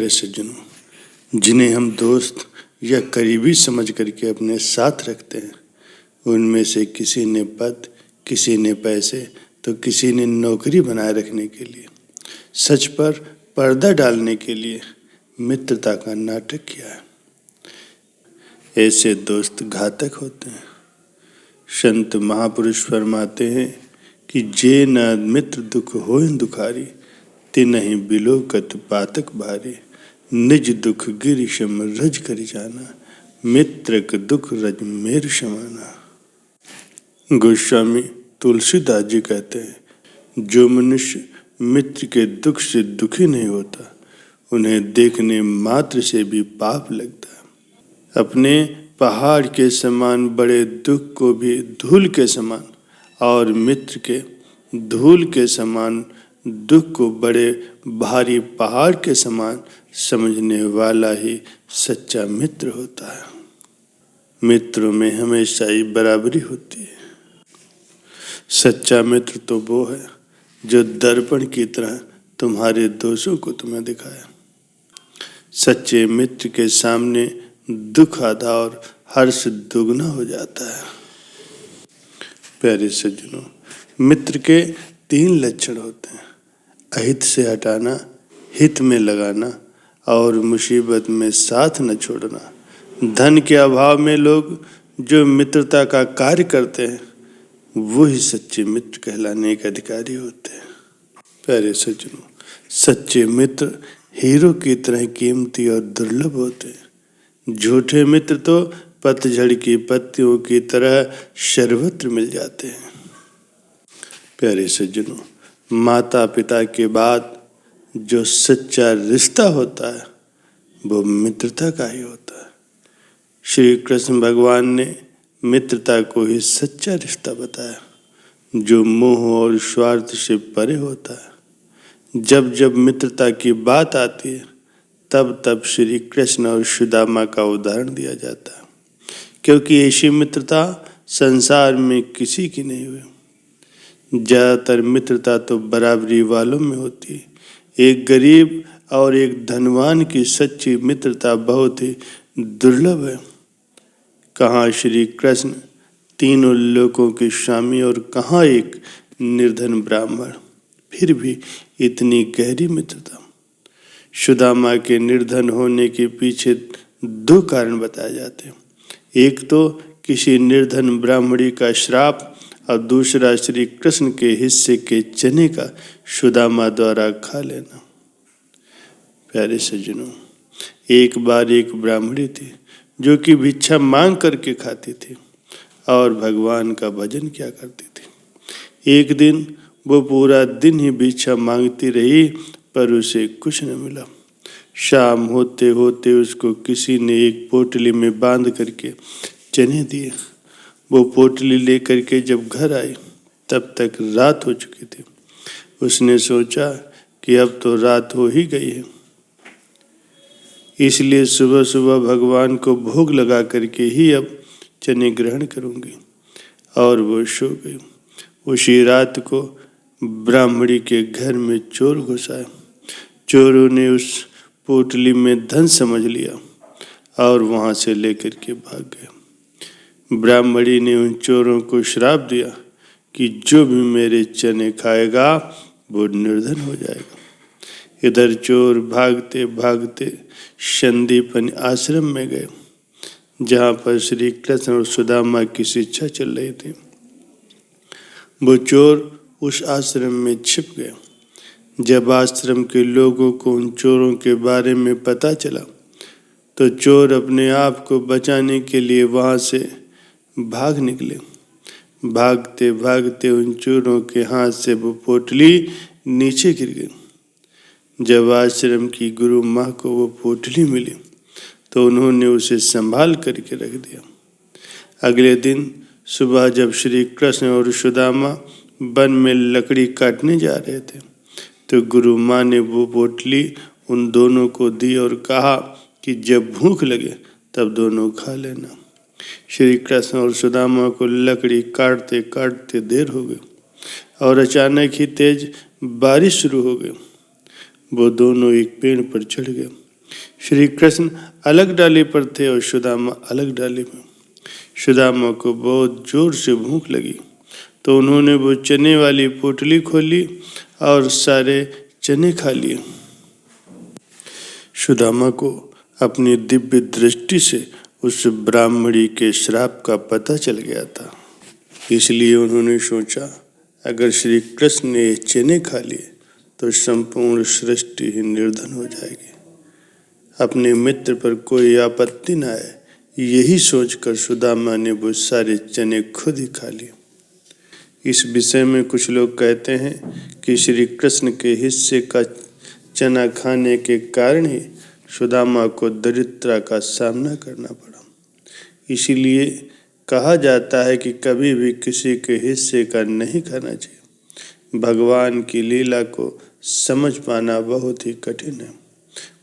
प्यारे सज्जनों, जिन्हें हम दोस्त या करीबी समझ करके अपने साथ रखते हैं, उनमें से किसी ने पद, किसी ने पैसे तो किसी ने नौकरी बनाए रखने के लिए, सच पर पर्दा डालने के लिए मित्रता का नाटक किया है। ऐसे दोस्त घातक होते हैं। संत महापुरुष फरमाते हैं कि जे न मित्र दुख होय दुखारी, तिनहि बिलोकत पातक भारी, निज दुख गिरि सम रज करि जाना, मित्रक दुख रज मेरु समाना। गोस्वामी तुलसीदास जी कहते हैं, जो मनुष्य मित्र के दुख से दुखी नहीं होता, उन्हें देखने मात्र से भी पाप लगता है। अपने पहाड़ के समान बड़े दुख को भी धूल के समान और मित्र के धूल के समान दुख को बड़े भारी पहाड़ के समान समझने वाला ही सच्चा मित्र होता है। मित्रों में हमेशा ही बराबरी होती है। सच्चा मित्र तो वो है जो दर्पण की तरह तुम्हारे दोषों को तुम्हें दिखाए। सच्चे मित्र के सामने दुख आधा और हर्ष दुगना हो जाता है। प्यारे सज्जनों, मित्र के 3 लक्षण होते हैं: अहित से हटाना, हित में लगाना और मुसीबत में साथ न छोड़ना। धन के अभाव में लोग जो मित्रता का कार्य करते हैं, वो ही सच्चे मित्र कहलाने के अधिकारी होते हैं। प्यारे सज्जनों, सच्चे मित्र हीरो की तरह कीमती और दुर्लभ होते हैं। झूठे मित्र तो पतझड़ की पत्तियों की तरह सर्वत्र मिल जाते हैं। प्यारे सज्जनों, माता पिता के बाद जो सच्चा रिश्ता होता है, वो मित्रता का ही होता है। श्री कृष्ण भगवान ने मित्रता को ही सच्चा रिश्ता बताया, जो मोह और स्वार्थ से परे होता है। जब जब मित्रता की बात आती है, तब तब श्री कृष्ण और सुदामा का उदाहरण दिया जाता है, क्योंकि ऐसी मित्रता संसार में किसी की नहीं हुई। ज़्यादातर मित्रता तो बराबरी वालों में होती है। एक गरीब और एक धनवान की सच्ची मित्रता बहुत ही दुर्लभ है। कहाँ श्री कृष्ण तीनों लोकों के स्वामी और कहाँ एक निर्धन ब्राह्मण, फिर भी इतनी गहरी मित्रता। सुदामा के निर्धन होने के पीछे 2 कारण बताए जाते हैं। एक तो किसी निर्धन ब्राह्मणी का श्राप और दूसरा श्री कृष्ण के हिस्से के चने का सुदामा द्वारा खा लेना। प्यारे सज्जनों, एक बार एक ब्राह्मणी थी जो कि भिक्षा मांग करके खाती थी और भगवान का भजन किया करती थी। एक दिन वो पूरा दिन ही भिक्षा मांगती रही, पर उसे कुछ न मिला। शाम होते होते उसको किसी ने एक पोटली में बांध करके चने दिए। वो पोटली लेकर के जब घर आई, तब तक रात हो चुकी थी। उसने सोचा कि अब तो रात हो ही गई है, इसलिए सुबह सुबह भगवान को भोग लगा करके ही अब चने ग्रहण करूंगी, और वो सो गई। उसी रात को ब्राह्मणी के घर में चोर घुस आए। चोरों ने उस पोटली में धन समझ लिया और वहां से लेकर के भाग गए। ब्राह्मणी ने उन चोरों को श्राप दिया कि जो भी मेरे चने खाएगा वो निर्धन हो जाएगा। इधर चोर भागते भागते संदीपन आश्रम में गए, जहाँ पर श्री कृष्ण और सुदामा की शिक्षा चल रही थी। वो चोर उस आश्रम में छिप गए। जब आश्रम के लोगों को उन चोरों के बारे में पता चला, तो चोर अपने आप को बचाने के लिए वहाँ से भाग निकले। भागते भागते उन चोरों के हाथ से वो पोटली नीचे गिर गई। जब आश्रम की गुरु माँ को वो पोटली मिली, तो उन्होंने उसे संभाल करके रख दिया। अगले दिन सुबह जब श्री कृष्ण और सुदामा वन में लकड़ी काटने जा रहे थे, तो गुरु माँ ने वो पोटली उन दोनों को दी और कहा कि जब भूख लगे तब दोनों खा लेना। श्री कृष्ण और सुदामा को लकड़ी काटते काटते देर हो गई और अचानक ही तेज बारिश शुरू हो गई। वो दोनों एक पेड़ पर चढ़ गए श्री कृष्ण अलग डाली पर थे और सुदामा अलग डाली में। सुदामा को बहुत जोर से भूख लगी तो उन्होंने वो चने वाली पोटली खोली और सारे चने खा लिए। सुदामा को अपनी दिव्य दृष्टि से उस ब्राह्मणी के श्राप का पता चल गया था, इसलिए उन्होंने सोचा अगर श्री कृष्ण ने चने खा लिए तो संपूर्ण सृष्टि ही निर्धन हो जाएगी, अपने मित्र पर कोई आपत्ति न आए। यही सोचकर सुदामा ने वो सारे चने खुद ही खा लिए। इस विषय में कुछ लोग कहते हैं कि श्री कृष्ण के हिस्से का चना खाने के कारण ही सुदामा को दरिद्रता का सामना करना पड़ा। इसीलिए कहा जाता है कि कभी भी किसी के हिस्से का नहीं खाना चाहिए। भगवान की लीला को समझ पाना बहुत ही कठिन है,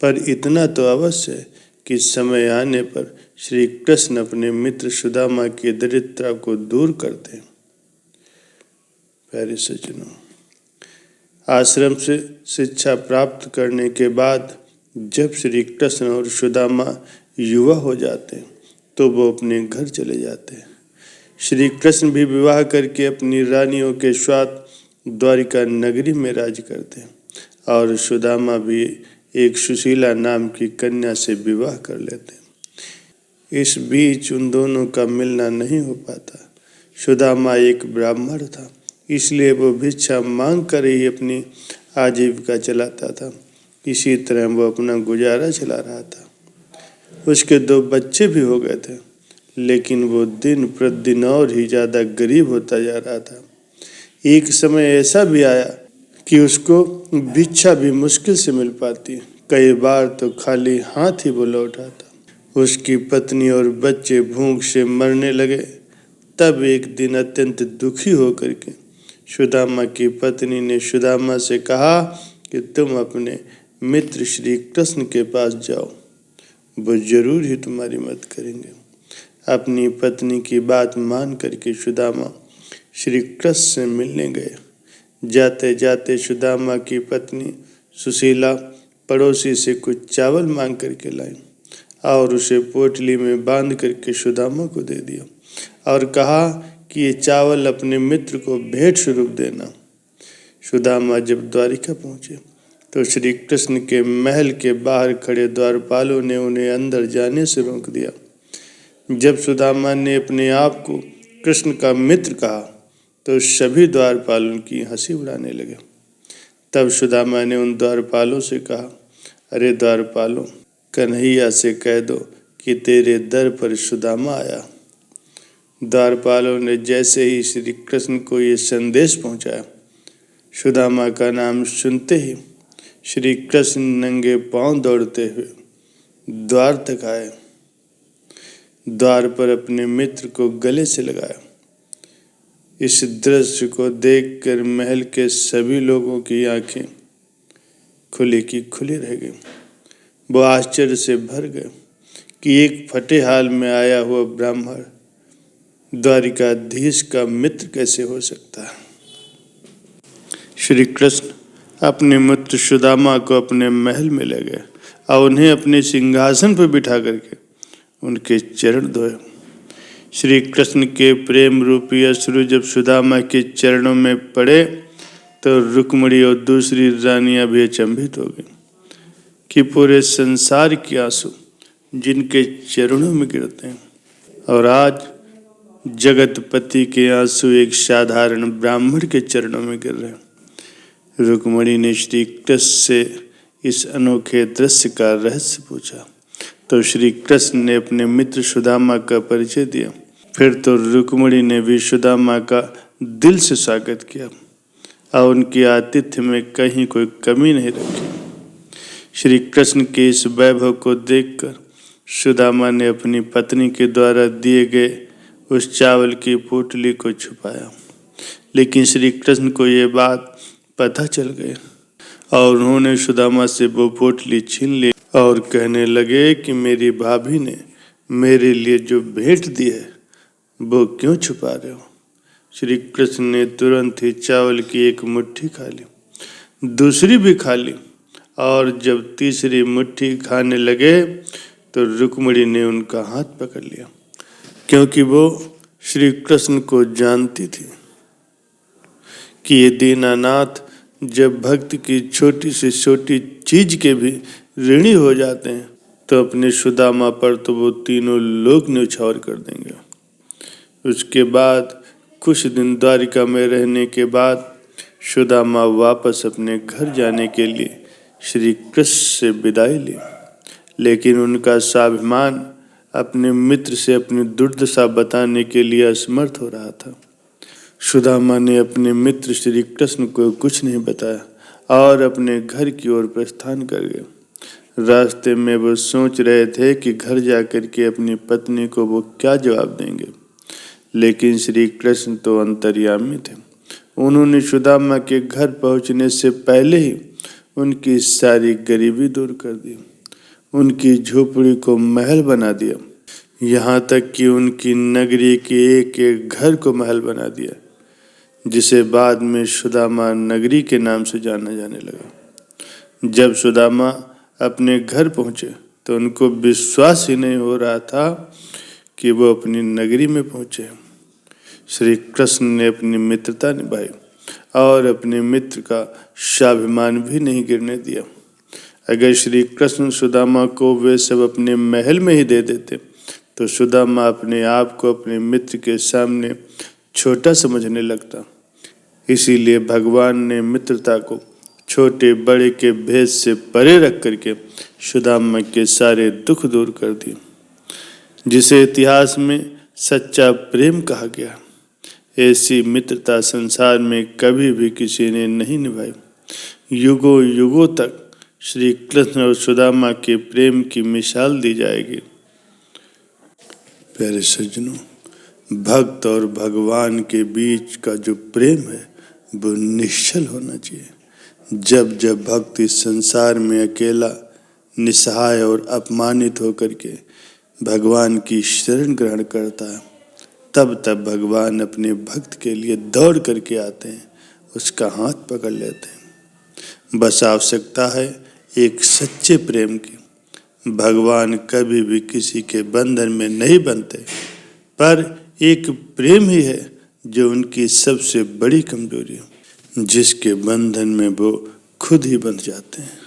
पर इतना तो अवश्य है कि समय आने पर श्री कृष्ण अपने मित्र सुदामा की दरिद्रता को दूर करते हैं। प्यारे सज्जनों, आश्रम से शिक्षा प्राप्त करने के बाद जब श्री कृष्ण और सुदामा युवा हो जाते हैं तो वो अपने घर चले जाते हैं। श्री कृष्ण भी विवाह करके अपनी रानियों के साथ द्वारिका नगरी में राज करते हैं और सुदामा भी एक सुशीला नाम की कन्या से विवाह कर लेते हैं। इस बीच उन दोनों का मिलना नहीं हो पाता। सुदामा एक ब्राह्मण था, इसलिए वो भिक्षा मांग कर ही अपनी आजीविका चलाता था। इसी तरह वो अपना गुजारा चला रहा था। उसके 2 बच्चे भी हो गए थे, लेकिन वो दिन प्रतिदिन और ही ज़्यादा गरीब होता जा रहा था। एक समय ऐसा भी आया कि उसको भिक्षा भी मुश्किल से मिल पाती। कई बार तो खाली हाथ ही वो लौट आता। उसकी पत्नी और बच्चे भूख से मरने लगे। तब एक दिन अत्यंत दुखी होकर के सुदामा की पत्नी ने सुदामा से कहा कि तुम अपने मित्र श्री कृष्ण के पास जाओ, वो जरूर ही तुम्हारी मदद करेंगे। अपनी पत्नी की बात मान करके सुदामा श्री कृष्ण से मिलने गए। जाते जाते सुदामा की पत्नी सुशीला पड़ोसी से कुछ चावल मांग करके लाई और उसे पोटली में बांध करके सुदामा को दे दिया और कहा कि ये चावल अपने मित्र को भेंट स्वरूप देना। सुदामा जब द्वारिका पहुँचे तो श्री कृष्ण के महल के बाहर खड़े द्वारपालों ने उन्हें अंदर जाने से रोक दिया। जब सुदामा ने अपने आप को कृष्ण का मित्र कहा तो सभी द्वारपालों की हंसी उड़ाने लगे। तब सुदामा ने उन द्वारपालों से कहा, अरे द्वारपालों, कन्हैया से कह दो कि तेरे दर पर सुदामा आया। द्वारपालों ने जैसे ही श्री कृष्ण को ये संदेश पहुंचाया, सुदामा का नाम सुनते ही श्री कृष्ण नंगे पांव दौड़ते हुए द्वार तक आए। द्वार पर अपने मित्र को गले से लगाया। इस दृश्य को देखकर महल के सभी लोगों की आंखें खुली की खुली रह गई। वो आश्चर्य से भर गए कि एक फटे हाल में आया हुआ ब्राह्मण द्वारिकाधीश का मित्र कैसे हो सकता है। श्री कृष्ण अपने मित्र सुदामा को अपने महल में ले गए और उन्हें अपने सिंहासन पर बिठा करके उनके चरण धोए। श्री कृष्ण के प्रेम रूपी अश्रु जब सुदामा के चरणों में पड़े तो रुक्मिणी और दूसरी रानियां भी अचंभित हो गई कि पूरे संसार के आंसू जिनके चरणों में गिरते हैं और आज जगतपति के आंसू एक साधारण ब्राह्मण के चरणों में गिर रहे हैं। रुक्मिणी ने श्री कृष्ण से इस अनोखे दृश्य का रहस्य पूछा तो श्री कृष्ण ने अपने मित्र सुदामा का परिचय दिया। फिर तो रुक्मिणी ने भी सुदामा का दिल से स्वागत किया और उनके आतिथ्य में कहीं कोई कमी नहीं रखी। श्री कृष्ण के इस वैभव को देखकर सुदामा ने अपनी पत्नी के द्वारा दिए गए उस चावल की पोटली को छुपाया, लेकिन श्री कृष्ण को ये बात पता चल गई और उन्होंने सुदामा से वो पोटली छीन ली और कहने लगे कि मेरी भाभी ने मेरे लिए जो भेंट दी है वो क्यों छुपा रहे हो। श्री कृष्ण ने तुरंत ही चावल की एक मुट्ठी खा ली, दूसरी भी खा ली और जब तीसरी मुट्ठी खाने लगे तो रुक्मिणी ने उनका हाथ पकड़ लिया, क्योंकि वो श्री कृष्ण को जानती थी कि ये दीनानाथ जब भक्त की छोटी से छोटी चीज के भी ऋणी हो जाते हैं तो अपने सुदामा पर तो वो तीनों लोक न्यौछावर कर देंगे। उसके बाद कुछ दिन द्वारिका में रहने के बाद सुदामा वापस अपने घर जाने के लिए श्री कृष्ण से विदाई ली, लेकिन उनका स्वाभिमान अपने मित्र से अपनी दुर्दशा बताने के लिए असमर्थ हो रहा था। सुदामा ने अपने मित्र श्री कृष्ण को कुछ नहीं बताया और अपने घर की ओर प्रस्थान कर गए। रास्ते में वो सोच रहे थे कि घर जाकर के अपनी पत्नी को वो क्या जवाब देंगे, लेकिन श्री कृष्ण तो अंतर्यामी थे। उन्होंने सुदामा के घर पहुंचने से पहले ही उनकी सारी गरीबी दूर कर दी, उनकी झोपड़ी को महल बना दिया, यहाँ तक कि उनकी नगरी के एक एक घर को महल बना दिया, जिसे बाद में सुदामा नगरी के नाम से जाना जाने लगा। जब सुदामा अपने घर पहुँचे तो उनको विश्वास ही नहीं हो रहा था कि वो अपनी नगरी में पहुँचे। श्री कृष्ण ने अपनी मित्रता निभाई और अपने मित्र का स्वाभिमान भी नहीं गिरने दिया। अगर श्री कृष्ण सुदामा को वे सब अपने महल में ही दे देते तो सुदामा अपने आप को अपने मित्र के सामने छोटा समझने लगता। इसीलिए भगवान ने मित्रता को छोटे बड़े के भेद से परे रख करके सुदामा के सारे दुख दूर कर दिए, जिसे इतिहास में सच्चा प्रेम कहा गया। ऐसी मित्रता संसार में कभी भी किसी ने नहीं निभाई। युगों युगों तक श्री कृष्ण और सुदामा के प्रेम की मिसाल दी जाएगी। प्यारे सज्जनों, भक्त और भगवान के बीच का जो प्रेम है वो निश्चल होना चाहिए। जब जब भक्त इस संसार में अकेला, निसहाय और अपमानित होकर के भगवान की शरण ग्रहण करता है, तब तब भगवान अपने भक्त के लिए दौड़ करके आते हैं, उसका हाथ पकड़ लेते हैं। बस आवश्यकता है एक सच्चे प्रेम की। भगवान कभी भी किसी के बंधन में नहीं बनते, पर एक प्रेम ही है जो उनकी सबसे बड़ी कमजोरी है, जिसके बंधन में वो खुद ही बंध जाते हैं।